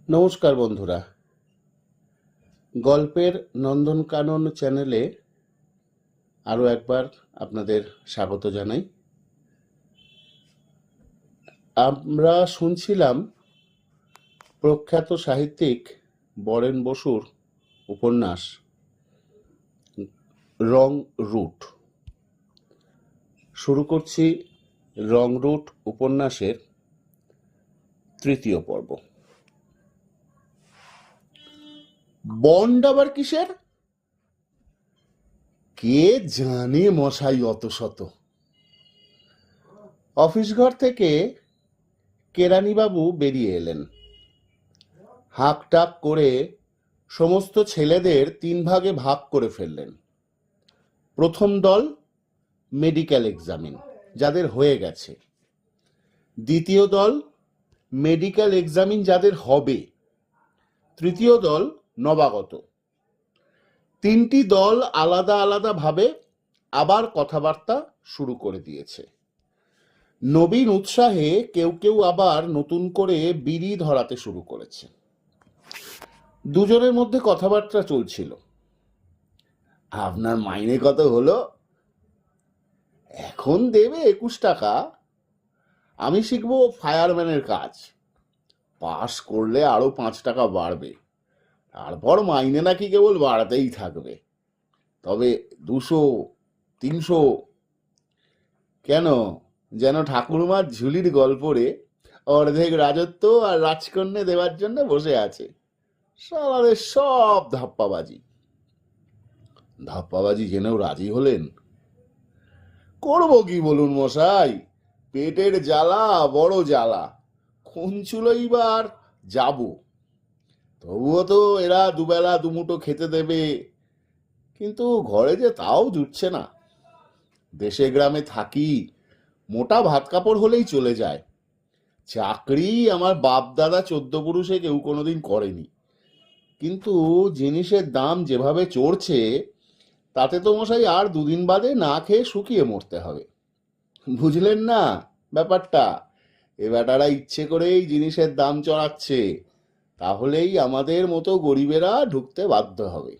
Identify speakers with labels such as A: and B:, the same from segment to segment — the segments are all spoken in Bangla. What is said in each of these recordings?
A: নমস্কার বন্ধুরা, গল্পের নন্দনকানন চ্যানেলে আরও একবার আপনাদের স্বাগত জানাই। আমরা শুনছিলাম প্রখ্যাত সাহিত্যিক বরেন বসুর উপন্যাস রং রুট। শুরু করছি রং রুট উপন্যাসের তৃতীয় পর্ব। বন্ড আবার কিসের? কে জানে মশাই অত শত। অফিস ঘর থেকে কেরানিবাবু বেরিয়ে এলেন। হাঁক টাক করে সমস্ত ছেলেদের 3 ভাগে ভাগ করে ফেললেন। প্রথম দল মেডিকেল এক্সামিন, যাদের হয়ে গেছে। দ্বিতীয় দল মেডিকেল এক্সামিন, যাদের হবে। তৃতীয় দল নবাগত। 3টি দল আলাদা আলাদা ভাবে আবার কথাবার্তা শুরু করে দিয়েছে। নবীন উৎসাহে কেউ কেউ আবার নতুন করে বিড়ি ধরাতে শুরু করেছে। দুজনের মধ্যে কথাবার্তা চলছিল। আপনার মাইনে কত হলো? এখন দেবে 21 টাকা। আমি শিখবো ফায়ারম্যানের কাজ। পাস করলে আরো 5 টাকা বাড়বে। তারপর মাইনে নাকি কেবল বাড়তেই থাকবে। তবে 200, 300। কেন, যেন ঠাকুরমার ঝুলির গল্প রে, অর্ধেক রাজত্ব আর রাজকন্যা দেওয়ার জন্য বসে আছে। সালাদের সব ধাপ্পাবাজি। ধাপ্পাবাজি জেনেও রাজি হলেন? করব কি বলুন মশাই, পেটের জ্বালা বড় জ্বালা। কোন চুলোইবার যাব? তবুও তো এরা দুবেলা দুমুঠো খেতে দেবে, কিন্তু ঘরে যে তাও জুটছে না। দেশে গ্রামে থাকি, মোটা ভাত কাপড় হলেই চলে যায়। চাকরি আমার বাপ দাদা 14 পুরুষে কেউ কোনোদিন করেনি। কিন্তু জিনিসের দাম যেভাবে চড়ছে, তাতে তো মশাই আর 2 দিন বাদে না খেয়ে শুকিয়ে মরতে হবে। বুঝলেন না ব্যাপারটা? এ বেটারা ইচ্ছে করেই জিনিসের দাম চড়াচ্ছে, তাহলেই আমাদের মতো গরিবেরা ঢুকতে বাধ্য হবে।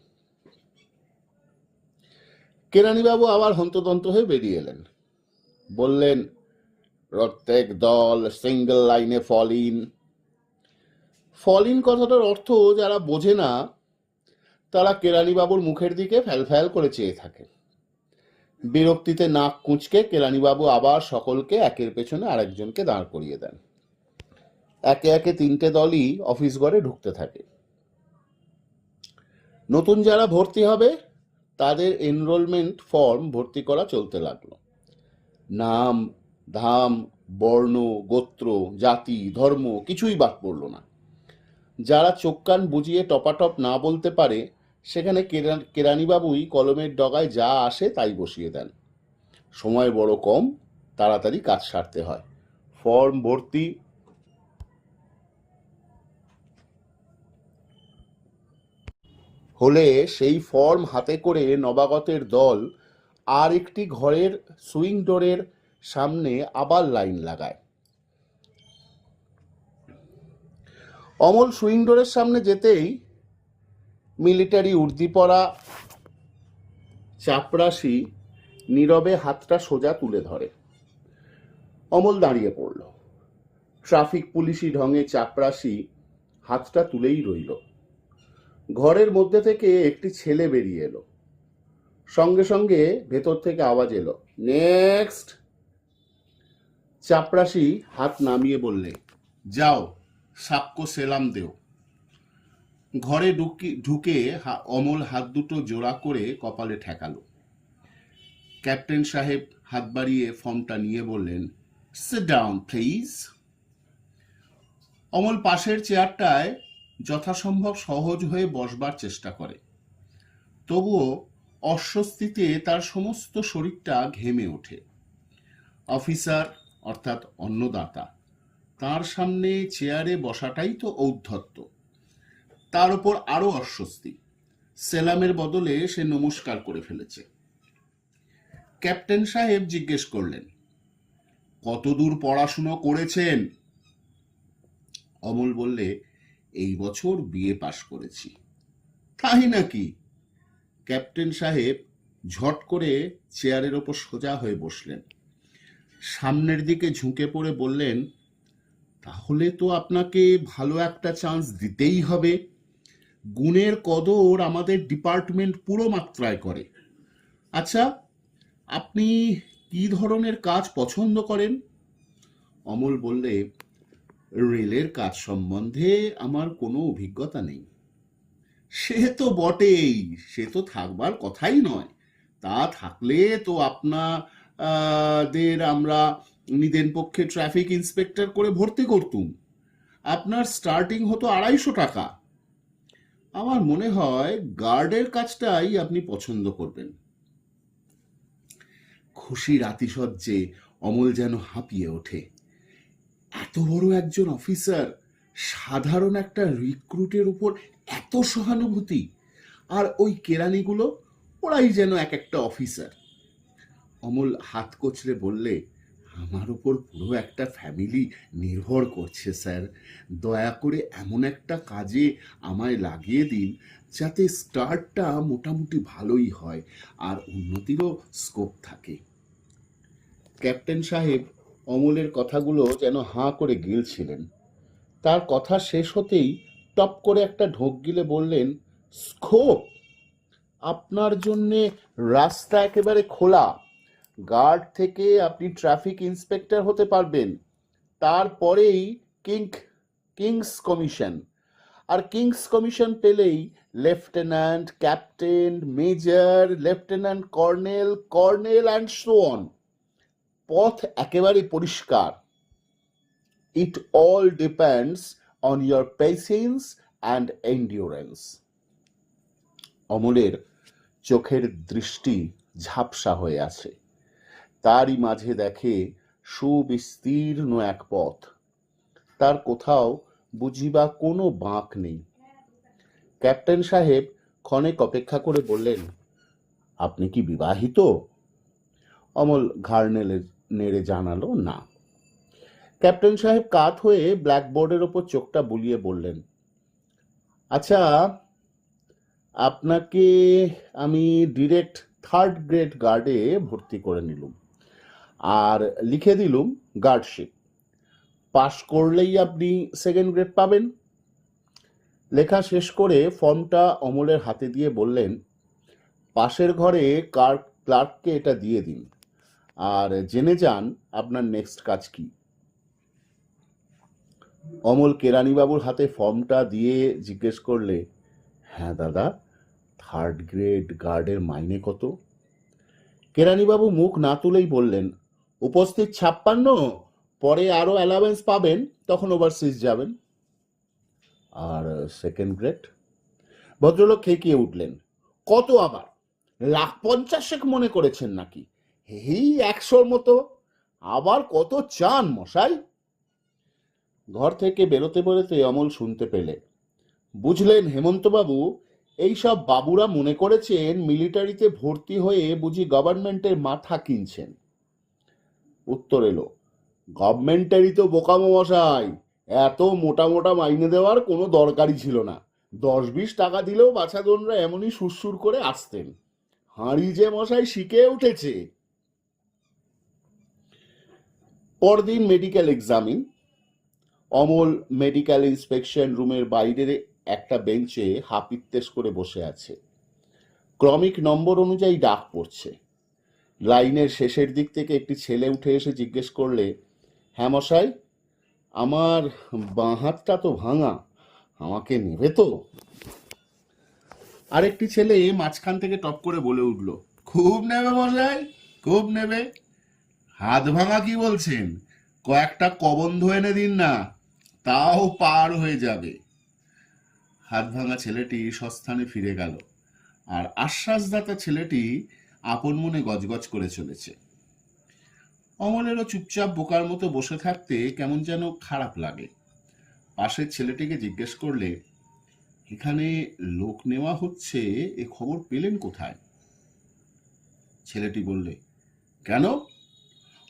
A: কেরানিবাবু আবার হন্তদন্ত হয়ে বেরিয়ে এলেন। বললেন, প্রত্যেক দল সিঙ্গেল লাইনে ফল ইন। ফল ইন কথাটার অর্থ যারা বোঝে না, তারা কেরানিবাবুর মুখের দিকে ফ্যাল ফ্যাল করে চেয়ে থাকে। বিরক্তিতে নাক কুঁচকে কেরানিবাবু আবার সকলকে একের পেছনে আরেকজনকে দাঁড় করিয়ে দেন। একে একে 3টে দলই অফিস ঘরে ঢুকতে থাকে। নতুন যারা ভর্তি হবে তাদের এনরোলমেন্ট ফর্ম ভর্তি করা চলতে লাগলো। নাম, ধাম, বর্ণ, গোত্র, জাতি, ধর্ম কিছুই বাদ পড়ল না। যারা চোখ কান বুজিয়ে টপাটপ না বলতে পারে, সেখানে কেরানিবাবুই কলমের ডগায় যা আসে তাই বসিয়ে দেন। সময় বড় কম, তাড়াতাড়ি কাজ সারতে হয়। ফর্ম ভর্তি হলে সেই ফর্ম হাতে করে নবাগতের দল আর একটি ঘরের সুইং ডোরের সামনে আবার লাইন লাগায়। অমল সুইং ডোরের সামনে যেতেই মিলিটারি উর্দি পরা চাপরাশি নীরবে হাতটা সোজা তুলে ধরে। অমল দাঁড়িয়ে পড়ল। ট্রাফিক পুলিশি ঢঙে চাপরাশি হাতটা তুলেই রইল। ঘরের মধ্যে থেকে একটি ছেলে বেরিয়ে এলো। সঙ্গে সঙ্গে ভেতর থেকে আওয়াজ এলো, নেক্সট। চাপরাশি হাত নামিয়ে বললে, যাও সাক্ষ্য সেলাম দেও। ঘরে ঢুকে অমল হাত দুটো জোড়া করে কপালে ঠেকালো। ক্যাপ্টেন সাহেব হাত বাড়িয়ে ফর্মটা নিয়ে বললেন, সিট ডাউন প্লিজ। অমল পাশের চেয়ারটায় যথাসম্ভব সহজ হয়ে বসবার চেষ্টা করে। তবুও অস্বস্তিতে তার সমস্ত শরীরটা ঘেমে ওঠে। অফিসার অর্থাৎ অন্নদাতা, তার সামনে চেয়ারে বসাটাই তো ঔদ্ধত্য। তার উপর আরো অস্বস্তি। সেলামের বদলে সে নমস্কার করে ফেলেছে। ক্যাপ্টেন সাহেব জিজ্ঞেস করলেন, কতদূর পড়াশুনো করেছেন? অমল বললে, এই বছর বিএ পাশ করেছি। তাই নাকি? ক্যাপ্টেন সাহেব ঝট করে চেয়ারের ওপর সোজা হয়ে বসলেন, সামনের দিকে ঝুঁকে পড়ে বললেন, তাহলে তো আপনাকে ভালো একটা চান্স দিতেই হবে। গুণের কদর আমাদের ডিপার্টমেন্ট পুরো মাত্রায় করে। আচ্ছা, আপনি কি ধরনের কাজ পছন্দ করেন? অমল বললে, রেলের কাজ সম্বন্ধে আমার কোনো অভিজ্ঞতা নেই। সে তো বটেই, সে তো থাকবার কথাই নয়। তা থাকলে তো আপনাদের আমরা নিদেন পক্ষে ট্রাফিক ইন্সপেক্টর করে ভর্তি করতুম। আপনার স্টার্টিং হতো 250 টাকা। আমার মনে হয় গার্ডের কাজটাই আপনি পছন্দ করবেন। খুশির আতিশয্যে অমল যেন হাঁপিয়ে ওঠে। এত বড় একজন অফিসার সাধারণ একটা রিক্রুটের উপর এত সহানুভূতি, আর ওই কেরানিগুলো ওরাই যেন এক একটা অফিসার। অমল হাত কচলে বললে, আমার উপর পুরো একটা ফ্যামিলি নির্ভর করছে স্যার। দয়া করে এমন একটা কাজে আমায় লাগিয়ে দিন যাতে স্টার্টটা মোটামুটি ভালোই হয় আর উন্নতিরও স্কোপ থাকে। ক্যাপ্টেন সাহেব অমলের কথাগুলো যেন হাঁ করে গিলছিলেন। তার কথা শেষ হতেই টপ করে একটা ঢোক গিলে বললেন, স্কোপ? আপনার জন্যে রাস্তা একেবারে খোলা। গার্ড থেকে আপনি ট্রাফিক ইন্সপেক্টর হতে পারবেন। তারপরেই কিংস কমিশন, আর কিংস কমিশন পেলেই lieutenant, captain, major, lieutenant colonel, colonel and so on. পথ একেবারে পরিষ্কার। It all depends on your patience and endurance. অমলের চোখের দৃষ্টি ঝাপসা হয়ে আছে। তারই মাঝে দেখে সুবিস্তীর্ণ এক পথ। তার কোথাও বুঝিবা কোনো বাঁক নেই। ক্যাপ্টেন সাহেব ক্ষণেক অপেক্ষা করে বললেন, আপনি কি বিবাহিত? অমল ঘাড় নেড়ে জানালো, না। ক্যাপ্টেন সাহেব কাত হয়ে ব্ল্যাকবোর্ডের ওপর চোখটা বুলিয়ে বললেন, আচ্ছা, আপনাকে আমি ডিরেক্ট 3rd গ্রেড গার্ডে ভর্তি করে নিলুম আর লিখে দিলুম গার্ডশিপ। পাশ করলেই আপনি 2nd গ্রেড পাবেন। লেখা শেষ করে ফর্মটা অমলের হাতে দিয়ে বললেন, পাশের ঘরে ক্লার্ককে এটা দিয়ে দিন আর জেনে যান আপনার নেক্সট কাজ কি। অমল কেরানিবাবুর হাতে ফর্মটা দিয়ে জিজ্ঞেস করলে, হ্যাঁ দাদা, 3rd গ্রেড গার্ডের মাইনে কত? কেরানিবাবু মুখ না তুলেই বললেন, উপস্থিত 56, পরে আরো অ্যালাওয়েন্স পাবেন, তখন ওভারসিজ যাবেন। আর 2nd গ্রেড? ভদ্রলোক খেকিয়ে উঠলেন, কত আবার? 1,50,000 মনে করেছেন নাকি? এই 100 মতো। আবার কত চান মশাই? ঘর থেকে বেরোতে বেরোতে অমল শুনতে পেলে, বুঝলেন হেমন্তবাবু, এইসব বাবুরা মনে করেছেন মিলিটারিতে ভর্তি হয়ে বুঝি গভর্নমেন্টের মাথা কিনছেন। উত্তর এলো, গভর্নমেন্টেরই তো বোকামো মশাই। এত মোটা মোটা মাইনে দেওয়ার কোনো দরকারই ছিল না। 10-20 টাকা দিলেও বাছাধনরা এমনই সুরসুর করে আসতেন। হাঁড়ি যে মশাই শিখে উঠেছে। পরদিন medical examine. Amal medical inspection রুমের বাইরে একটা বেঞ্চে হাপিত্তেশ করে বসে আছে। ক্রমিক নম্বর অনুযায়ী ডাক পড়ছে। লাইনের শেষের দিক থেকে একটি ছেলে উঠে এসে জিজ্ঞেস করলে, হ্যাঁ মশাই, আমার বাঁ হাতটা তো ভাঙা, আমাকে নেবে তো? আরেকটি ছেলে মাঝখান থেকে টপ করে বলে উঠল, খুব নেবে মশাই, খুব নেবে। হাত ভাঙা কি বলছেন? কয়েকটা কবন্ধ এনে দিন না, তাও পার হয়ে যাবে। হাত ভাঙা ছেলেটি সস্থানে ফিরে গেল, আর আশ্বাসদাতা ছেলেটি আপন মনে গজগজ করে চলেছে। অমলেরও চুপচাপ বোকার মতো বসে থাকতে কেমন যেন খারাপ লাগে। পাশের ছেলেটিকে জিজ্ঞেস করলে, এখানে লোক নেওয়া হচ্ছে, এ খবর পেলেন কোথায়? ছেলেটি বললে, কেন,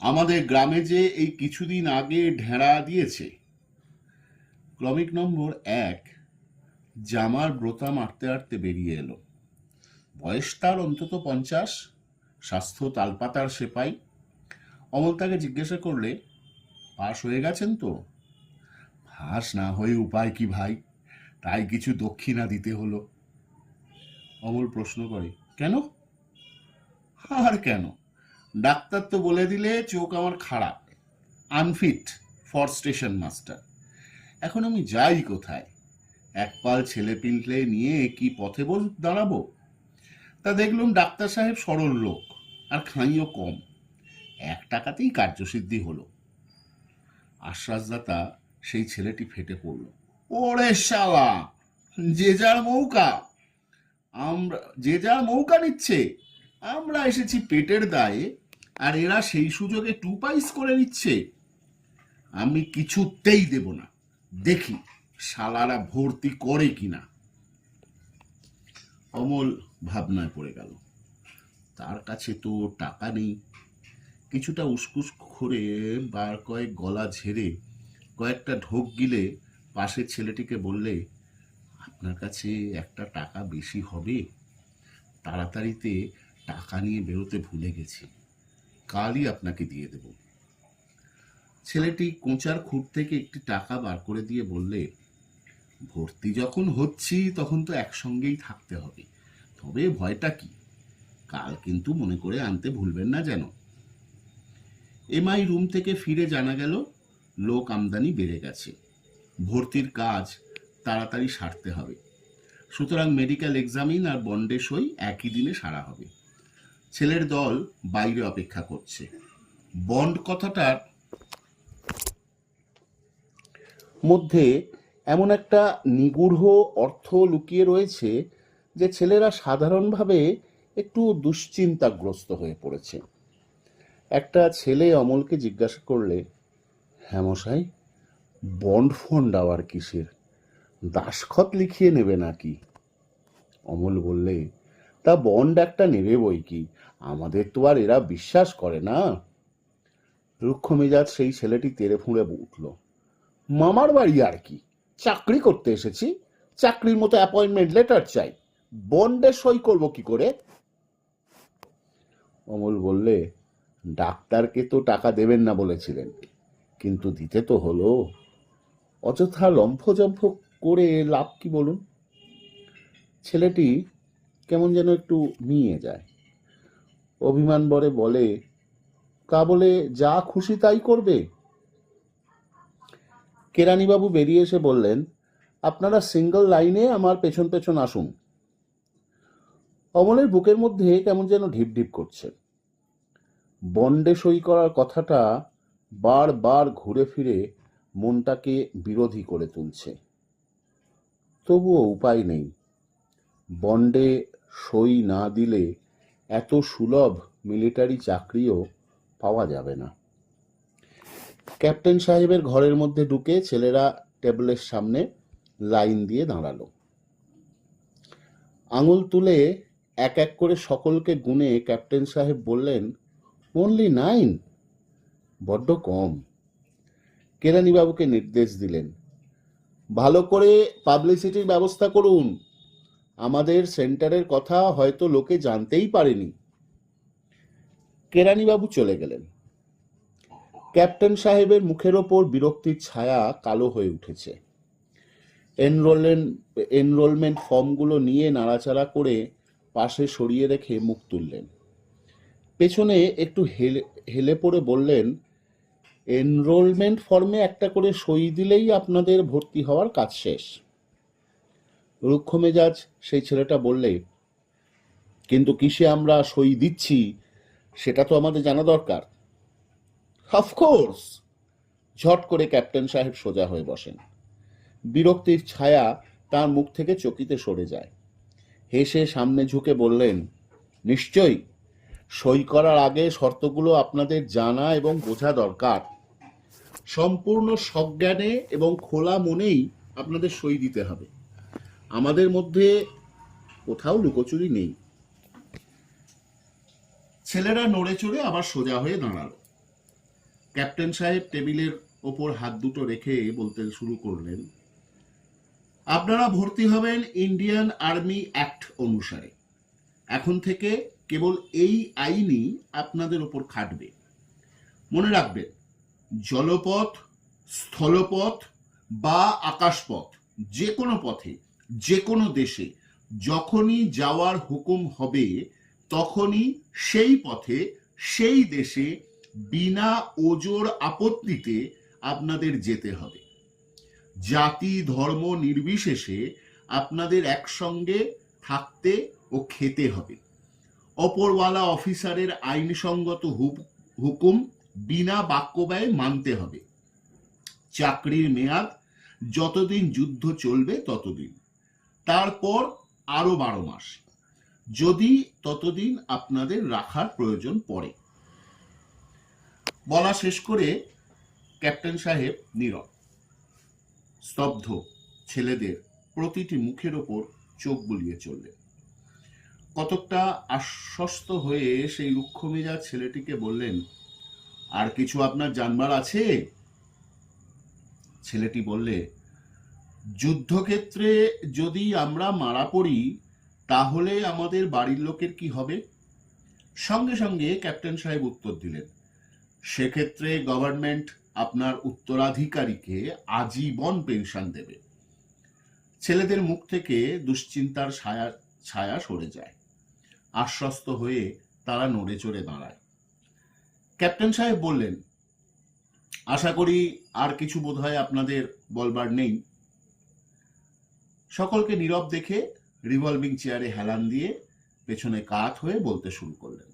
A: আমাদের গ্রামে যে এই কিছুদিন আগে ঢেঁড়া দিয়েছে। ক্রমিক নম্বর 1 জামার ব্রোতা মারতে মারতে বেরিয়ে এলো। বয়স তার অন্তত 50, স্বাস্থ্য তালপাতার সেপাই। অমল তাকে জিজ্ঞাসা করলে, পাশ হয়ে গেছেন তো? পাশ না হয়ে উপায় কি ভাই, তাই কিছু দক্ষিণা দিতে হলো। অমল প্রশ্ন করে, কেন? আর কেন, ডাক্তার তো বলে দিলে চোখ আমার খারাপ, আনফিট ফর স্টেশন মাস্টার। এখন আমি যাই কোথায়? এক পাল ছেলে পিলে নিয়ে কি পথে দাঁড়াবো? তা দেখলুম ডাক্তার সাহেব সরল লোক, আর খাঁইও কম। 1 টাকাতেই কার্যসিদ্ধি হলো। আশ্বাসদাতা সেই ছেলেটি ফেটে পড়ল, ওরে শালা, যে যার মৌকা, যে যার মৌকা নিচ্ছে। আমরা এসেছি পেটের দায়ে, আর এরা সেই সুযোগে 2 পাইস করে নিচ্ছে। আমি কিছুতেই দেব না, দেখি শালারা ভর্তি করে কিনা। অমল ভাবনায় পড়ে গেল। তার কাছে তো টাকা নেই। কিছুটা উসকুস করে বার কয়েক গলা ঝেড়ে কয়েকটা ঢোক গিলে পাশের ছেলেটিকে বললে, আপনার কাছে 1টা টাকা বেশি হবে? তাড়াতাড়িতে টাকা নিয়ে বেরোতে ভুলে গেছি, কালই আপনাকে দিয়ে দেব। ছেলেটি কোঁচার খুঁট থেকে একটি টাকা বার করে দিয়ে বললে, ভর্তি যখন হচ্ছি তখন তো একসঙ্গেই থাকতে হবে, তবে ভয়টা কি, কাল কিন্তু মনে করে আনতে ভুলবেন না যেন। এমআই রুম থেকে ফিরে জানা গেল লোক আমদানি বেড়ে গেছে, ভর্তির কাজ তাড়াতাড়ি সারতে হবে। সুতরাং মেডিকেল এক্সামিন আর বন্ডে সই একই দিনে সারা হবে। ছেলের দল বাইরে অপেক্ষা করছে। বন্ড কথাটার মধ্যে এমন একটা নিগূঢ় অর্থ লুকিয়ে রয়েছে যে ছেলেরা সাধারণভাবে একটু দুশ্চিন্তাগ্রস্ত হয়ে পড়েছে। একটা ছেলে অমলকে জিজ্ঞাসা করলে, হ্যাঁ মশাই, বন্ড ফন্ড আবার কিসের? দাসখত লিখিয়ে নেবে নাকি? অমল বললে, তা বন্ড একটা নেবে বই কি, আমাদের তো আর এরা বিশ্বাস করে না। রুক্ষ মেজাজ সেই ছেলেটি তেড়ে ফুঁড়ে উঠল, মামার বাড়ি আর কি, চাকরি করতে এসেছি, চাকরির মতো অ্যাপয়েন্টমেন্ট লেটার চাই, বন্ডে সই করব কি করে? অমল বললে, ডাক্তারকে তো টাকা দেবেন না বলেছিলেন, কিন্তু দিতে তো হলো। অযথা লম্ফজম্ফ করে লাভ কি বলুন? ছেলেটি কেমন যেন একটু মিয়ে যায়, অভিমান ভরে বলে, তা বলে যা খুশি তাই করবে? কেরানিবাবু বেরিয়ে এসে বললেন, আপনারা সিঙ্গল লাইনে আমার পেছন পেছন আসুন। অমলের বুকের মধ্যে কেমন যেন ঢিপ ঢিপ করছে। বন্ডে সই করার কথাটা বারবার ঘুরে ফিরে মনটাকে বিরোধী করে তুলছে। তবুও উপায় নেই। বন্ডে সই না দিলে এত সুলভ মিলিটারি চাকরিও পাওয়া যাবে না। ক্যাপ্টেন সাহেবের ঘরের মধ্যে ঢুকে ছেলেরা টেবিলের সামনে লাইন দিয়ে দাঁড়ালো। আঙুল তুলে এক এক করে সকলকে গুনে ক্যাপ্টেন সাহেব বললেন, অনলি 9? বড্ড কম। কেরানিবাবুকে নির্দেশ দিলেন, ভালো করে পাবলিসিটির ব্যবস্থা করুন, আমাদের সেন্টারের কথা হয়তো লোকে জানতেই পারেনি। কেরানিবাবু চলে গেলেন। ক্যাপ্টেন সাহেবের মুখের ওপর বিরক্তির ছায়া কালো হয়ে উঠেছে। এনরোলমেন্ট ফর্মগুলো নিয়ে নাড়াচাড়া করে পাশে সরিয়ে রেখে মুখ তুললেন। পেছনে একটু হেলে পড়ে বললেন, এনরোলমেন্ট ফর্মে একটা করে সই দিলেই আপনাদের ভর্তি হওয়ার কাজ শেষ। রুক্ষ মেজাজ সেই ছেলেটা বললে, কিন্তু কিসে আমরা সই দিচ্ছি সেটা তো আমাদের জানা দরকার। অফকোর্স। ঝট করে ক্যাপ্টেন সাহেব সোজা হয়ে বসেন। বিরক্তির ছায়া তার মুখ থেকে চকিতে সরে যায়। হেসে সামনে ঝুঁকে বললেন, নিশ্চয়ই। সই করার আগে শর্তগুলো আপনাদের জানা এবং বোঝা দরকার। সম্পূর্ণ সজ্ঞানে এবং খোলা মনেই আপনাদের সই দিতে হবে। আমাদের মধ্যে কোথাও লুকোচুরি নেই। ছেলেরা নড়ে চড়ে আবার সোজা হয়ে দাঁড়ালো। ক্যাপ্টেন সাহেব টেবিলের ওপর হাত দুটো রেখে বলতে শুরু করলেন, আপনারা ভর্তি হবেন ইন্ডিয়ান আর্মি অ্যাক্ট অনুসারে। এখন থেকে কেবল এই আইনই আপনাদের উপর খাটবে। মনে রাখবেন, জলপথ, স্থলপথ বা আকাশপথ, যে কোনো পথে, যে কোনো দেশে যখনই যাওয়ার হুকুম হবে, তখনই সেই পথে, সেই দেশে বিনা ওজোর আপত্তিতে আপনাদের যেতে হবে। জাতি ধর্ম নির্বিশেষে আপনাদের একসঙ্গে থাকতে ও খেতে হবে। অপরওয়ালা অফিসারের আইনসঙ্গত হুকুম বিনা বাক্যব্যয়ে মানতে হবে। চাকরির মেয়াদ যতদিন যুদ্ধ চলবে ততদিন, তারপর আরো 12 মাস, যদি ততদিন আপনাদের রাখার প্রয়োজন পড়ে। বলা শেষ করে ক্যাপ্টেন সাহেব নীরব, স্তব্ধ। ছেলেদের প্রতিটি মুখের ওপর চোখ বুলিয়ে চললেন। কতকটা আশ্বস্ত হয়ে সেই রুক্ষ মেজাজ ছেলেটিকে বললেন, আর কিছু আপনার জানবার আছে? ছেলেটি বললে, যুদ্ধক্ষেত্রে যদি আমরা মারা পড়ি তাহলে আমাদের বাড়ির লোকের কি হবে? সঙ্গে সঙ্গে ক্যাপ্টেন সাহেব উত্তর দিলেন, সেক্ষেত্রে গভর্নমেন্ট আপনার উত্তরাধিকারীকে আজীবন পেনশন দেবে। ছেলেদের মুখ থেকে দুশ্চিন্তার ছায়া সরে যায়। আশ্বস্ত হয়ে তারা নড়ে চড়ে দাঁড়ায়। ক্যাপ্টেন সাহেব বললেন, আশা করি আর কিছু বোধহয় আপনাদের বলবার নেই। সকলকে নীরব দেখে রিভলভিং চেয়ারে হেলান দিয়ে পেছনে কাত হয়ে বলতে শুরু করলেন,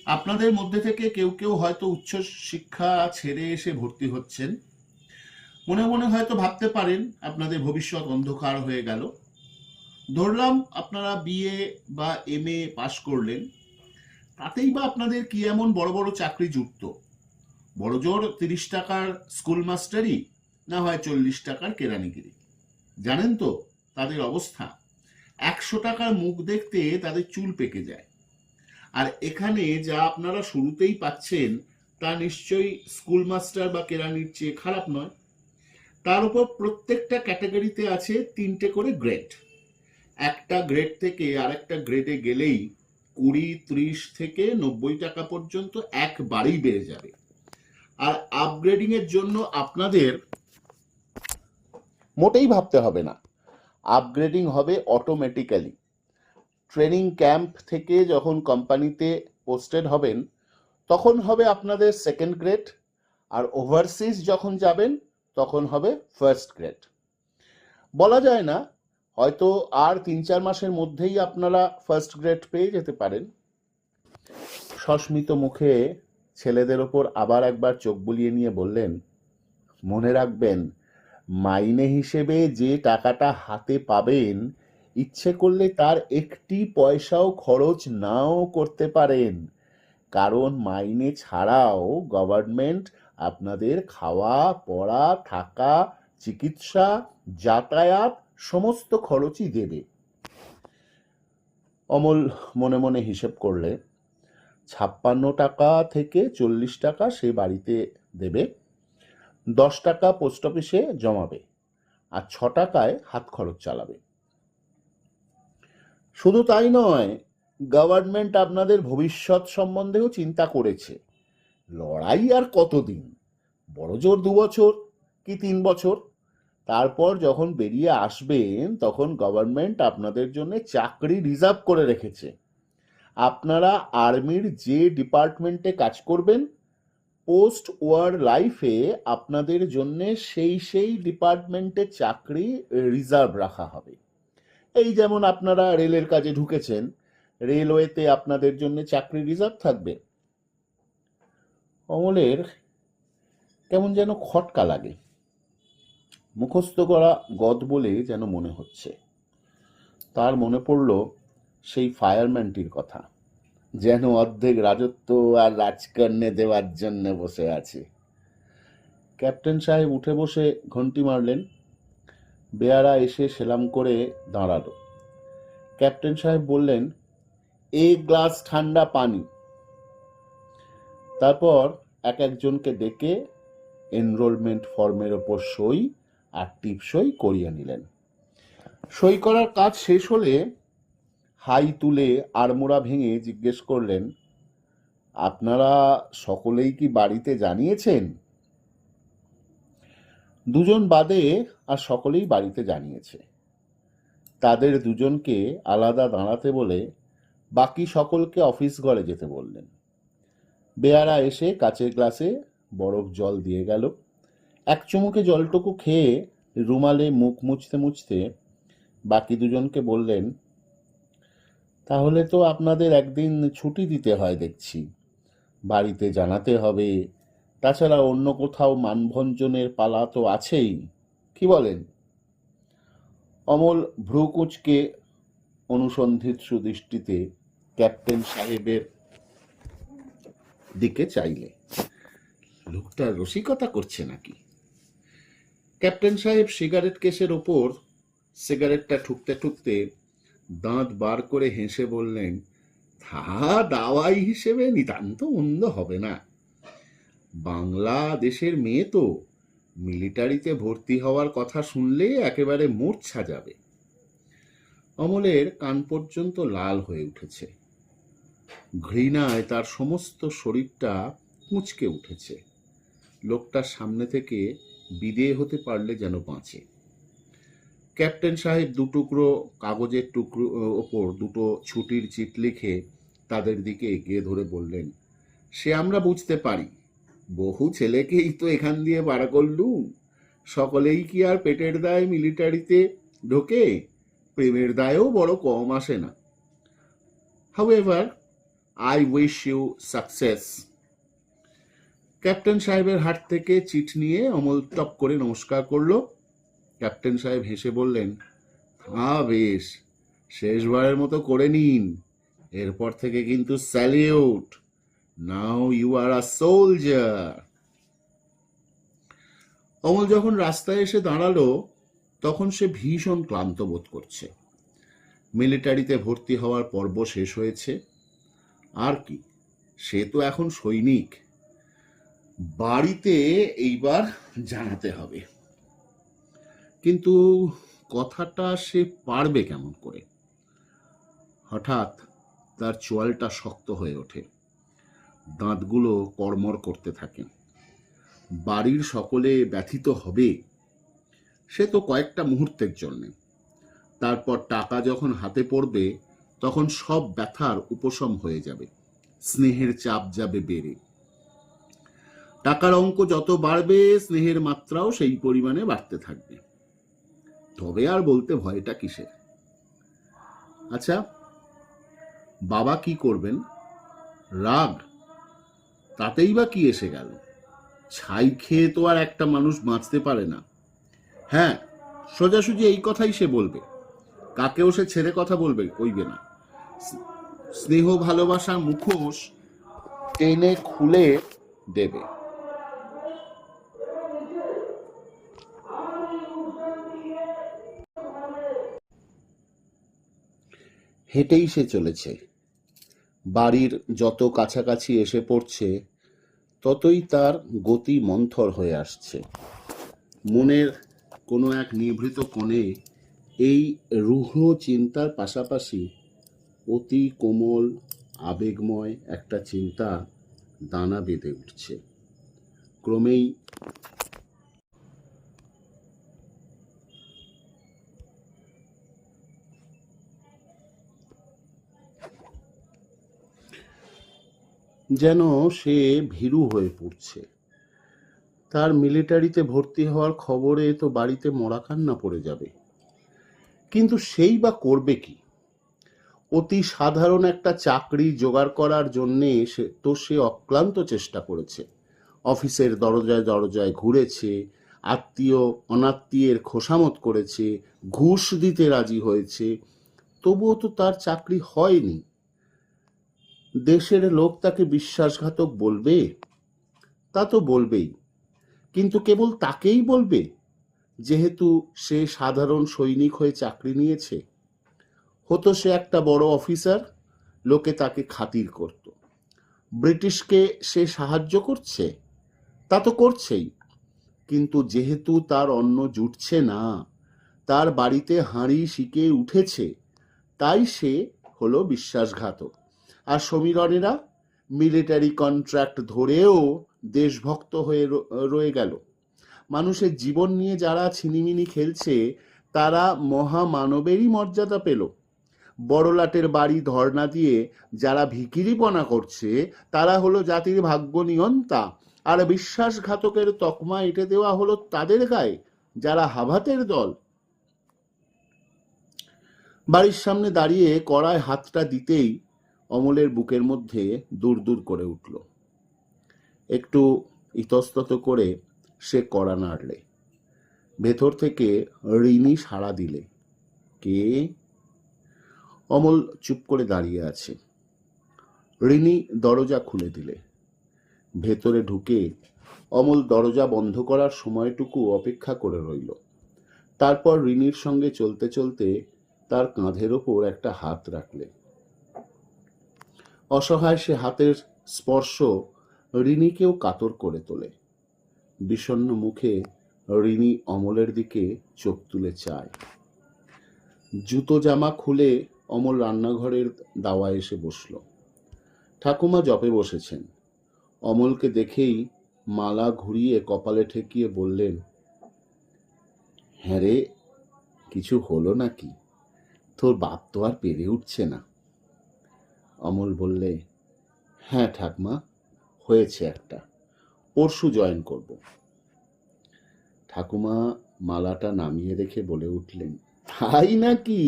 A: আপনাদের মধ্যে থেকে কেউ কেউ হয়তো উচ্চ শিক্ষা ছেড়ে এসে ভর্তি হচ্ছেন। মনে মনে হয়তো ভাবতে পারেন আপনাদের ভবিষ্যৎ অন্ধকার হয়ে গেল। ধরলাম আপনারা বিএ বা এমএ পাশ করলেন, তাতেই বা আপনাদের কি এমন বড় বড় চাকরি জুটত? বড়জোর 30 টাকার স্কুল মাস্টারি, না হয় 40 টাকার কেরানিগিরি। জানেন তো তাদের অবস্থা, 100 টাকার মুখ দেখতে তাদের চুল পেকে যায়। আর এখানে যা আপনারা শুরুতেই পাচ্ছেন তা নিশ্চয়ই স্কুল মাস্টার বা কেরানির চেয়ে খারাপ নয়। তার উপর প্রত্যেকটা ক্যাটাগরিতে আছে 3টে করে গ্রেড। একটা গ্রেড থেকে আরেকটা গ্রেডে গেলেই 20, 30 থেকে 90 টাকা পর্যন্ত একবারেই বেড়ে যাবে। আর আপগ্রেডিং এর জন্য আপনাদের মোটেই ভাবতে হবে না, আপগ্রেডিং হবে অটোমেটিক্যালি। ট্রেনিং ক্যাম্প থেকে যখন কোম্পানিতে পোস্টেড হবেন তখন হবে আপনাদের সেকেন্ড গ্রেড, আর ওভারসিজ যখন যাবেন তখন হবে ফার্স্ট গ্রেড। বলা যায় না, হয়তো আর 3-4 মাসের মধ্যেই আপনারা ফার্স্ট গ্রেড পেয়ে যেতে পারেন। সস্মিত মুখে ছেলেদের ওপর আবার একবার চোখ বুলিয়ে নিয়ে বললেন, মনে রাখবেন, মাইনে হিসেবে যে টাকাটা হাতে পাবেন, ইচ্ছে করলে তার একটি পয়সাও খরচ নাও করতে পারেন, কারণ মাইনে ছাড়াও গভর্নমেন্ট আপনাদের খাওয়া পড়া থাকা চিকিৎসা যাতায়াত সমস্ত খরচই দেবে। অমল মনে মনে হিসেব করলে 56 টাকা থেকে 40 টাকা সে বাড়িতে দেবে, 10 টাকা পোস্ট অফিসে জমাবে, আর 6 টাকায় হাত খরচ চালাবে। শুধু তাই নয়, গভর্নমেন্ট আপনাদের ভবিষ্যৎ সম্বন্ধেও চিন্তা করেছে। লড়াই আর কতদিন, বড়জোর 2 বছর কি 3 বছর। তারপর যখন বেরিয়ে আসবেন তখন গভর্নমেন্ট আপনাদের জন্য চাকরি রিজার্ভ করে রেখেছে। আপনারা আর্মির যে ডিপার্টমেন্টে কাজ করবেন, পোস্ট ওয়ার লাইফে আপনাদের জন্য সেই ডিপার্টমেন্টে চাকরি রিজার্ভ রাখা হবে। এই যেমন আপনারা রেলের কাজে ঢুকেছেন, রেলওয়েতে আপনাদের জন্য চাকরি রিজার্ভ থাকবে। অমলের কেমন যেন খটকা লাগে, মুখস্থ করা গদ বলে যেন মনে হচ্ছে। তার মনে পড়ল সেই ফায়ারম্যানটির কথা, যেন অর্ধেক রাজত্ব আর রাজকন্যে দেওয়ার জন্য বসে আছে। ক্যাপ্টেন সাহেব উঠে বসে ঘন্টি মারলেন। বেয়ারা এসে সেলাম করে দাঁড়ালো। ক্যাপ্টেন সাহেব বললেন, 1 গ্লাস ঠান্ডা পানি। তারপর এক একজনকে ডেকে এনরোলমেন্ট ফর্মের ওপর সই আর টিপসই করিয়ে নিলেন। সই করার কাজ শেষ হলে হাই তুলে আড়মোড়া ভেঙে জিজ্ঞেস করলেন, আপনারা সকলেই কি বাড়িতে জানিয়েছেন? দুজন বাদে আর সকলেই বাড়িতে জানিয়েছে। তাদের দুজনকে আলাদা দাঁড়াতে বলে বাকি সকলকে অফিস ঘরে যেতে বললেন। বেয়ারা এসে কাচের গ্লাসে বরফ জল দিয়ে গেল। এক চুমুকে জলটুকু খেয়ে রুমালে মুখ মুছতে মুছতে বাকি দুজনকে বললেন, তাহলে তো আপনাদের একদিন ছুটি দিতে হয় দেখছি। বাড়িতে জানাতে হবে, তাছাড়া অন্য কোথাও মানভঞ্জনের পালা তো আছেই, কি বলেন? অমল ভ্রু কুঁচকে অনুসন্ধিৎসু দৃষ্টিতে ক্যাপ্টেন সাহেবের দিকে চাইলে, লোকটা রসিকতা করছে নাকি? ক্যাপ্টেন সাহেব সিগারেট কেসের ওপর সিগারেটটা ঠুকতে ঠুকতে দাঁত বার করে হেসে বললেন, তা দাওয়াই হিসেবে নিতান্ত মন্দ হবে না। বাংলাদেশের মেয়ে তো, মিলিটারিতে ভর্তি হওয়ার কথা শুনলে একেবারে মূর্ছা যাবে। অমলের কান পর্যন্ত লাল হয়ে উঠেছে। ঘৃণায় তার সমস্ত শরীরটা কুঁচকে উঠেছে। লোকটার সামনে থেকে বিদেয় হতে পারলে যেন বাঁচে। ক্যাপ্টেন সাহেব দুটুকরো কাগজের টুকরো ওপর দুটো ছুটির চিট লিখে তাদের দিকে এগিয়ে ধরে বললেন, সে আমরা বুঝতে পারি, বহু ছেলেকেই তো এখান দিয়ে বার করলুম। সকলেই কি আর পেটের দায়ে মিলিটারিতে ঢোকে? প্রেমের দায়েও বড় কম আসে না। However, I wish you success. Captain সাহেবের হাত থেকে চিঠ নিয়ে অমল টপ করে নমস্কার করলো। ক্যাপ্টেন সাহেব হেসে বললেন, হ্যাঁ বেশ, শেষবারের মতো করে নিন। এরপর থেকে কিন্তু salute. Now you are a soldier. Amal যখন রাস্তায় এসে দাঁড়ালো তখন সে ভীষণ ক্লান্ত বোধ করছে। মিলিটারিতে ভর্তি হওয়ার পর্ব শেষ হয়েছে। আর কি, সে তো এখন সৈনিক। বাড়িতে এইবার জানাতে হবে। কিন্তু কথাটা সে পারবে কেমন করে? হঠাৎ তার চোয়ালটা শক্ত হয়ে ওঠে, দাঁতগুলো কড়মড় করতে থাকে। বাড়ির সকলে ব্যথিত হবে, সে তো কয়েকটা মুহূর্তের জন্যে। তারপর টাকা যখন হাতে পড়বে তখন সব ব্যথার উপশম হয়ে যাবে, স্নেহের চাপ যাবে বেড়ে। টাকার অঙ্ক যত বাড়বে স্নেহের মাত্রাও সেই পরিমাণে বাড়তে থাকবে। তবে আর বলতে ভয়টা কিসের? আচ্ছা, বাবা কি করবেন? রাগ, তাতেই বা কি এসে গেল? ছাই খেয়ে তো আর একটা মানুষ বাঁচতে পারে না। হ্যাঁ, সোজাসুজি এই কথাই সে বলবে, কাকেও সে ছেড়ে কথা বলবে কইবে না। স্নেহ ভালোবাসার মুখোশ টেনে খুলে দেবে। হেঁটেই সে চলেছে। বাড়ির যত কাছাকাছি এসে পড়ছে ততই তার গতি মন্থর হয়ে আসছে। মনের কোনো এক নিভৃত কোণে এই রূঢ় চিন্তার পাশাপাশি অতি কোমল আবেগময় একটা চিন্তা দানা বেঁধে উঠছে। ক্রমেই যেন সে ভীরু হয়ে পড়ছে। তার মিলিটারিতে ভর্তি হওয়ার খবরে তো বাড়িতে মরা কান্না পড়ে যাবে। কিন্তু সেই বা করবে কি? অতি সাধারণ একটা চাকরি জোগাড় করার জন্যে সে অক্লান্ত চেষ্টা করেছে। অফিসের দরজায় দরজায় ঘুরেছে, আত্মীয় অনাত্মীয়ের খোসামত করেছে, ঘুষ দিতে রাজি হয়েছে, তবুও তো তার চাকরি হয়নি। দেশের লোক তাকে বিশ্বাসঘাতক বলবে, তা তো বলবেই, কিন্তু কেবল তাকেই বলবে যেহেতু সে সাধারণ সৈনিক হয়ে চাকরি নিয়েছে। হতো সে একটা বড় অফিসার, লোকে তাকে খাতির করত। ব্রিটিশকে সে সাহায্য করছে, তা তো করছেই, কিন্তু যেহেতু তার অন্ন জুটছে না, তার বাড়িতে হাঁড়ি শিকে উঠেছে, তাই সে হলো বিশ্বাসঘাতক। আর সমীরনেরা মিলিটারি কন্ট্রাক্ট ধরেও দেশভক্ত হয়ে রয়ে গেল। মানুষের জীবন নিয়ে যারা ছিনিমিনি খেলছে তারা মহামানবেরই মর্যাদা পেল। বড়লাটের বাড়ি ধর্ণা দিয়ে যারা ভিখিরিপনা করছে তারা হলো জাতির ভাগ্য নিয়ন্তা, আর বিশ্বাসঘাতকের তকমা এঁটে দেওয়া হলো তাদের গায়ে যারা হাভাতের দল। বাড়ির সামনে দাঁড়িয়ে কড়ায় হাতটা দিতেই অমলের বুকের মধ্যে দূর দূর করে উঠল। একটু ইতস্তত করে সে কড়া নাড়লে। ভেতর থেকে রিনি সাড়া দিলে, কে? অমল চুপ করে দাঁড়িয়ে আছে। রিনি দরজা খুলে দিলে। ভেতরে ঢুকে অমল দরজা বন্ধ করার সময়টুকু অপেক্ষা করে রইল। তারপর রিনির সঙ্গে চলতে চলতে তার কাঁধের ওপর একটা হাত রাখলে। অসহায় সে হাতের স্পর্শ রিনিকেও কাতর করে তোলে। বিষণ্ণ মুখে রিনি অমলের দিকে চোখ তুলে চায়। জুতো জামা খুলে অমল রান্নাঘরের দাওয়ায় এসে বসল। ঠাকুমা জপে বসেছেন। অমলকে দেখেই মালা ঘুরিয়ে কপালে ঠেকিয়ে বললেন, হ্যাঁ রে, কিছু হলো নাকি? তোর বাপ তো আর পেরে উঠছে না। অমল বললে, হ্যাঁ ঠাকমা, হয়েছে একটা, পরশু জয়েন করব। ঠাকুমা মালাটা নামিয়ে রেখে বলে উঠলেন, তাই নাকি?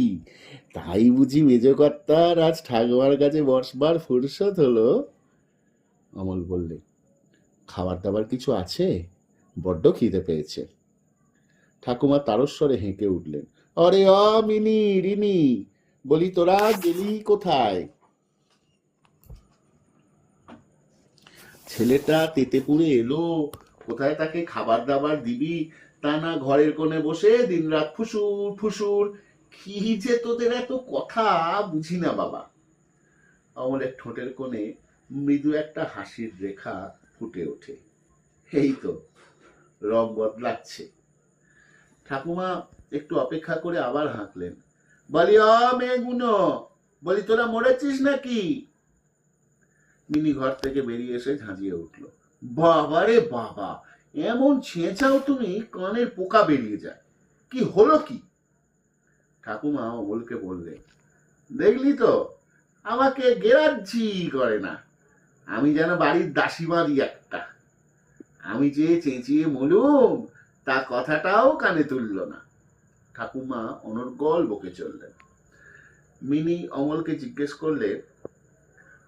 A: তাই বুঝি মেজকর্তার আজ ঠাকুমার কাছে বসবার ফুরসত হলো? অমল বললে, খাবার দাবার কিছু আছে? বড্ড খিদে পেয়েছে। ঠাকুমা তারস্বরে হেঁকে উঠলেন, অরে মিনি রিনি, বলি তোরা গেলি কোথায়? ছেলেটা তেতেপুরে এলো, কোথায় তাকে খাবার দাবার দিবি তা না, ঘরের কোণে বসে দিনরাত ফুসুর ফুসুর। কি যে তোদের এত কথা বুঝি না বাবা। অমলের ঠোঁটের কোণে মৃদু একটা হাসির রেখা ফুটে ওঠে। এই তো রং বদলাচ্ছে। ঠাকুমা একটু অপেক্ষা করে আবার হাঁকলেন, বলি মেয়েগুনো, বলি তোরা মরেছিস নাকি? মিনি ঘর থেকে বেরিয়ে এসে ঝাঁঝিয়ে উঠল, বাবা রে বাবা, এমন ছেঁচাও তুমি, কানের পোকা বেরিয়ে যায়। কি হলো কি? ঠাকুমা অমলকে বললে, দেখলি তো, আমাকে গেরাজ্জি করে না। আমি যেন বাড়ির দাসীমারি একটা। আমি যে চেঁচিয়ে মলুম তা কথাটাও কানে তুলল না। ঠাকুমা অনর্গল বকে চললেন। মিনি অমলকে জিজ্ঞেস করলে,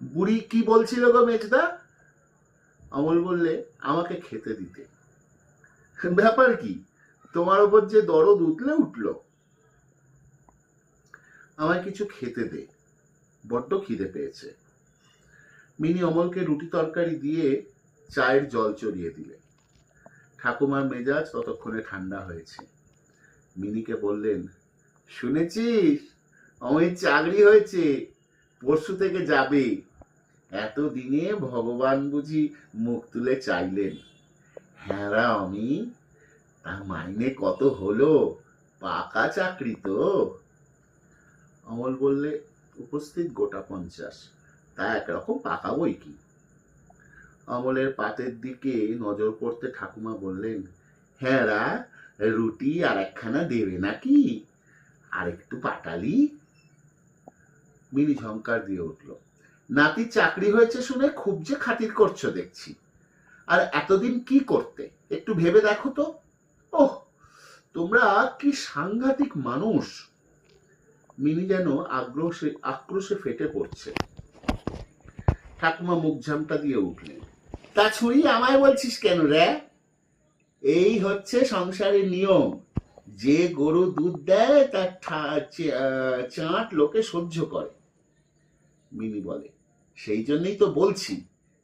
A: বুড়ি কি বলছিল গো মেজদা? অমল বললে, আমাকে খেতে দিতে। ব্যাপার কি? তোমার ওপর যে দরদ উঠলে উঠল। আমায় কিছু খেতে দে, বড্ড খিদে পেয়েছে। মিনি অমলকে রুটি তরকারি দিয়ে চায়ের জল চড়িয়ে দিলে। ঠাকুমার মেজাজ ততক্ষণে ঠান্ডা হয়েছে। মিনিকে বললেন, শুনেছিস অমিত চাকরি হয়েছে, পরশু থেকে যাবে। এতদিনে ভগবান বুঝি মুখ তুলে চাইলেন। হ্যাঁ রা অমি, তা মাইনে কত হলো? পাকা চাকরি তো। অমল বললে, উপস্থিত গোটা 50। তা একরকম পাকা বই কি। অমলের পাতের দিকে নজর পড়তে ঠাকুমা বললেন, হ্যাঁ রা, রুটি আর একখানা দেবে নাকি? আর একটু পাটালি। মিনি ঝংকার দিয়ে উঠল, নাতি চাকরি হয়েছে শুনে খুব যে খাতির করছো দেখছি। আর এতদিন কি করতে একটু ভেবে দেখো তো। ওহ, তোমরা কি সাংঘাতিক মানুষ। মিনি যেন আক্রোশে ফেটে পড়ছে। ঠাকুমা মুখ ঝামটা দিয়ে উঠলেন, তা ছুঁড়ি আমায় বলছিস কেন রে? এই হচ্ছে সংসারের নিয়ম। যে গরু দুধ দেয় তার চাঁট লোকে সহ্য করে। মিনি বলে, সেই জন্যই তো বলছি,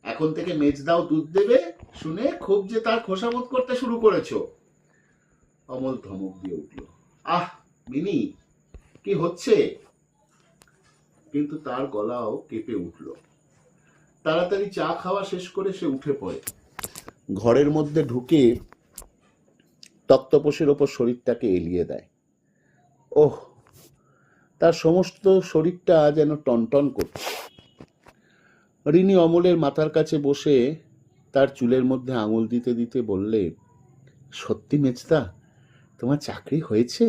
A: এখন থেকে মেজদাও দুধ দেবে শুনে খুব যে তার খোসামত করতে শুরু করেছো। অমল ধমক দিয়ে উঠল, আহ মিনি, কি হচ্ছে? কিন্তু তার গলাও কেঁপে উঠল। তাড়াতাড়ি চা খাওয়া শেষ করে সে উঠে পড়ে। ঘরের মধ্যে ঢুকে তক্তপোষের ওপর শরীরটাকে এলিয়ে দেয়। ওহ, তার সমস্ত শরীরটা যেন টনটন করছে। রিনি অমলের মাথার কাছে বসে তার চুলের মধ্যে আঙুল দিতে দিতে বললে, সত্যি মেজদা, তোমার চাকরি হয়েছে?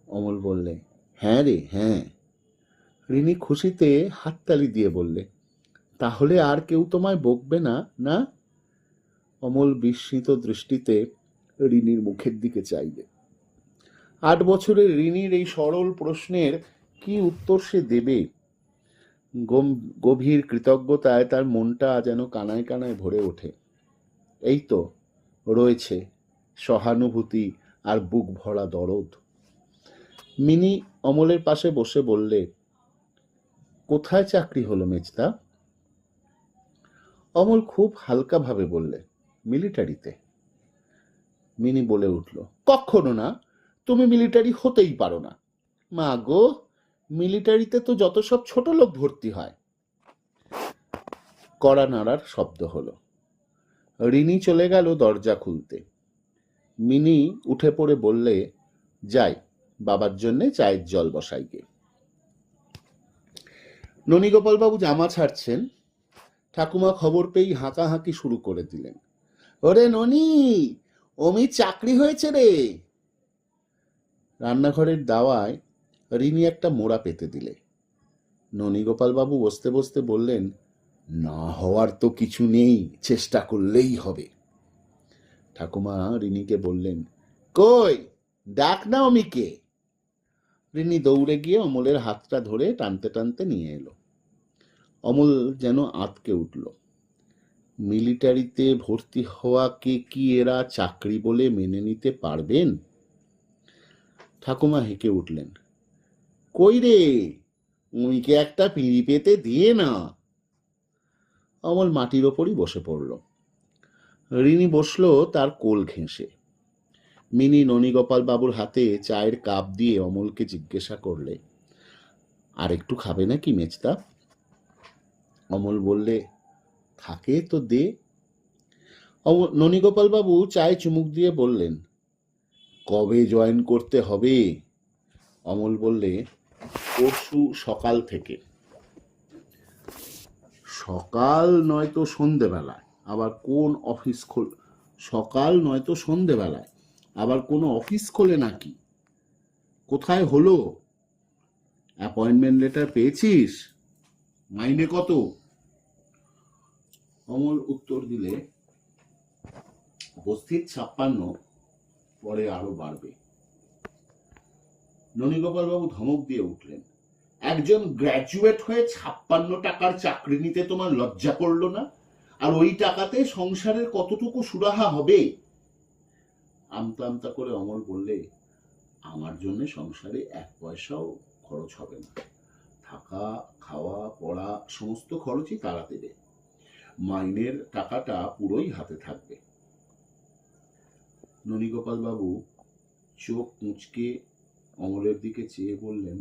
A: অমল বললে, হ্যাঁ রে, হ্যাঁ। রিনি খুশিতে হাততালি দিয়ে বললে, তাহলে আর কেউ তোমায় বকবে না, না? অমল বিস্মিত দৃষ্টিতে রিনির মুখের দিকে চাইলে। 8 বছরের রিনির এই সরল প্রশ্নের কি উত্তর সে দেবে? গভীর কৃতজ্ঞতায় তার মনটা যেন কানায় কানায় ভরে ওঠে। এই তো রয়েছে সহানুভূতি আর বুক ভরা দরদ। মিনি অমলের পাশে বসে বললে, কোথায় চাকরি হলো মেজদা? অমল খুব হালকাভাবে বললে, মিলিটারিতে। মিনি বলে উঠল, কখনো না, তুমি মিলিটারি হতেই পারো না। মা গো, মিলিটারিতে তো যত সব ছোট লোক ভর্তি হয়। কড়া নাড়ার শব্দ হলো। রিনি চলে গেল দরজা খুলতে। মিনি উঠে পড়ে বললে, যাই, বাবার জন্যে চায়ের জল বসাই গে। ননীগোপালবাবু জামা ছাড়ছেন। ঠাকুমা খবর পেয়েই হাঁকাহাঁকি শুরু করে দিলেন, ওরে ননি, অমির চাকরি হয়েছে রে। রান্নাঘরের দাওয়ায় রিনি একটা মোড়া পেতে দিলে। ননীগোপালবাবু বসতে বসতে বললেন, না হওয়ার তো কিছু নেই, চেষ্টা করলেই হবে। ঠাকুমা রিনিকে বললেন, কই, ডাক না অমিকে। রিনি দৌড়ে গিয়ে অমলের হাতটা ধরে টানতে টানতে নিয়ে এলো। অমল যেন আঁতকে উঠল। মিলিটারিতে ভর্তি হওয়াকে কি এরা চাকরি বলে মেনে নিতে পারবেন? ঠাকুমা হেঁকে উঠলেন, কই রে, উমিকে একটা পিঁড়ি পেতে দিয়ে না। অমল মাটির ওপরই বসে পড়ল। রিনি বসলো তার কোল ঘেঁষে। মিনি ননীগোপাল বাবুর হাতে চায়ের কাপ দিয়ে অমলকে জিজ্ঞাসা করলে, আর একটু খাবে নাকি মেজদা? অমল বললে, থাকে তো দে। ননীগোপাল বাবু চায়ে চুমুক দিয়ে বললেন, কবে জয়েন করতে হবে? অমল বললে, পরশু সকাল থেকে। সকাল নয়তো সন্ধেবেলায় আবার কোন অফিস সকাল নয়তো সন্ধেবেলায় আবার কোনো অফিস খোলে নাকি? কোথায় হলো? অ্যাপয়েন্টমেন্ট লেটার পেয়েছিস? মাইনে কত? অমল উত্তর দিলে, উপস্থিত 56, পরে আরো বাড়বে। ননীগোপাল বাবু ধমক দিয়ে উঠলেন, একজন গ্র্যাজুয়েট হয়ে 56 টাকার চাকরি নিতে তোমার লজ্জা করলো না? আর ওই টাকাতে সংসারের কতটুকু সুরাহা হবে? আমতা আমতা করে অমল বললে, আমার জন্য সংসারে 1 পয়সাও খরচ হবে না। থাকা, খাওয়া, পড়া সমস্ত খরচই তারা দেবে। মাইনের টাকাটা পুরোই হাতে থাকবে। ননীগোপাল বাবু চোখ মুচকে অমলের দিকে চেয়ে বললেন,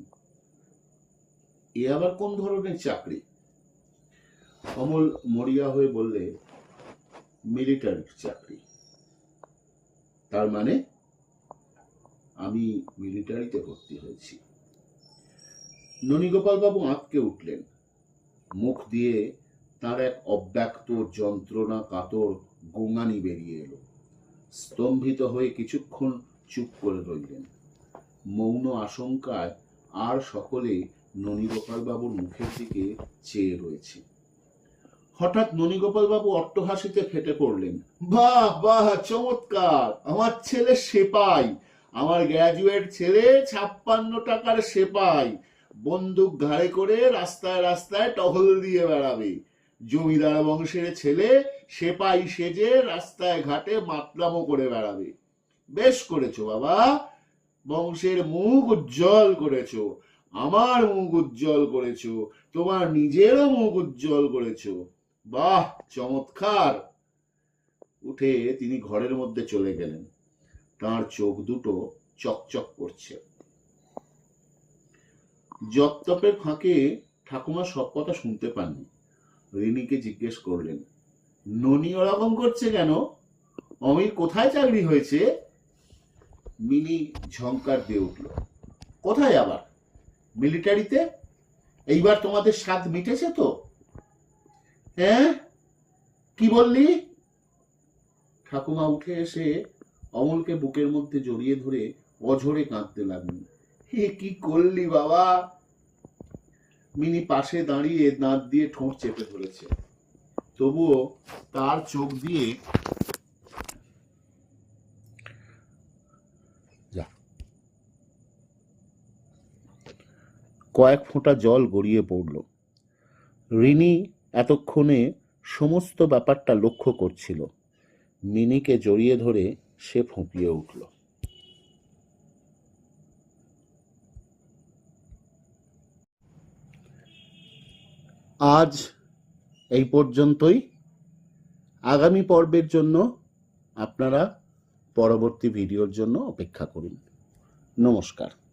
A: এ আবার কোন ধরনের চাকরি? অমল মরিয়া হয়ে বললে, মিলিটারি চাকরি। তার মানে? আমি মিলিটারিতে ভর্তি হয়েছি। ননীগোপাল বাবু আঁতকে উঠলেন। মুখ দিয়ে তার এক অব্যক্ত যন্ত্রণা কাতর গোঙানি বেরিয়ে এলো। স্তম্ভিত হয়ে কিছুক্ষণ চুপ করে রইলেন। মৌন আশঙ্কায় আর সকলে ননীগোপাল বাবুর মুখের দিকে চেয়ে রয়েছে। হঠাৎ ননীগোপাল বাবু অট্টহাসিতে ফেটে পড়লেন, বাহ বাহ, চমৎকার! আমার ছেলে সেপাই, আমার গ্র্যাজুয়েট ছেলে 56 টাকার সেপাই, বন্দুক ঘাড়ে করে রাস্তায় রাস্তায় টহল দিয়ে বেড়াবে। জমিদার বংশের ছেলে সেপাই সেজে রাস্তায় ঘাটে মাতলামো করে বেড়াবে। বেশ করেছো বাবা, বংশের মুখ উজ্জ্বল করেছো, আমার মুখ উজ্জ্বল করেছো, তোমার নিজেরও মুখ উজ্জ্বল করেছো। বাহ, চমৎকার! উঠে তিনি ঘরের মধ্যে চলে গেলেন। তার চোখ দুটো চকচক করছে। জপতপের ফাঁকে ঠাকুমা সব কথা শুনতে পাননি। রিনিকে জিজ্ঞেস করলেন, ননি ওরকম করছে কেন? অমির কোথায় চাকরি হয়েছে? মিনি ঝংকার দিয়ে উঠল। কোথায় আবার? মিলিটারিতে? এইবার তোমাদের স্বাদ মিটেছে তো? হ্যাঁ, কি বললি? ঠাকুমা উঠে এসে অমলকে বুকের মধ্যে জড়িয়ে ধরে অঝরে কাঁদতে লাগলেন। হে কি করলি বাবা? মিনি পাশে দাঁড়িয়ে দাঁত দিয়ে ঠোঁট চেপে ধরেছে। তবুও তার চোখ দিয়ে কয়েক ফোঁটা জল গড়িয়ে পড়ল। রিনি এতক্ষণে সমস্ত ব্যাপারটা লক্ষ্য করছিল। মিনিকে জড়িয়ে ধরে সে ফুঁপিয়ে উঠল। আজ এই পর্যন্তই। আগামী পর্বের জন্য আপনারা পরবর্তী ভিডিওর জন্য অপেক্ষা করুন। নমস্কার।